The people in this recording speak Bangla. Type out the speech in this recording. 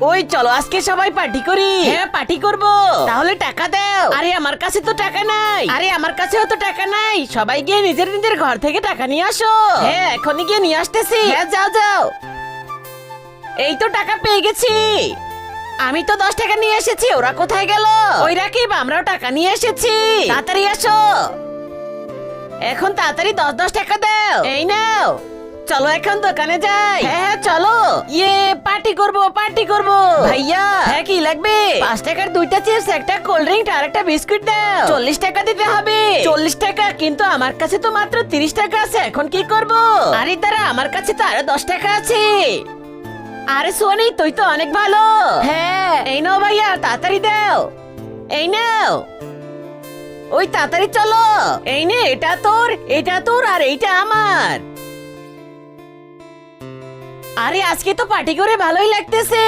ওই চলো আজকে সবাই পার্টি করি। হ্যাঁ পার্টি করব। তাহলে টাকা দাও। আরে আমার কাছে তো টাকা নাই। আরে আমার কাছেও তো টাকা নাই। সবাই গিয়ে নিজের নিজের ঘর থেকে টাকা নিয়ে আসো। হ্যাঁ এখনই গিয়ে নিয়ে আসতেছি। হ্যাঁ যাও যাও। এই তো টাকা পেয়ে গেছি। আমি তো 10 টাকা নিয়ে এসেছি। ওরা কোথায় গেল? ওই রাকিব আমরাও টাকা নিয়ে এসেছি। তাড়াতাড়ি আসো। এখন তাড়াতাড়ি 10 টাকা দাও। এই নাও। চলো এখন দোকানে যাই। হ্যাঁ চলো। ইয়ে পার্টি করব পার্টি করব। ভাইয়া হ্যাঁ কি লাগবে? 5 টাকার 2টা চিপস, একটা কোল্ড ড্রিঙ্ক আর একটা বিস্কুট দাও। 40 টাকা দিতে হবে। 40 টাকা? কিন্তু আমার কাছে তো মাত্র 30 টাকা আছে। এখন কি করব? আরে দাঁড়া, আমার কাছে তো আরো 10 টাকা আছে। আরে সোনি তুই তো অনেক ভালো। হ্যাঁ এই নাও ভাইয়া, তাড়াতাড়ি দাও। এই নাও। ওই তাড়াতাড়ি চলো। এই নে, এটা তোর আর এইটা আমার। আরে আজকে তো পার্টি করে ভালোই লাগতেছে।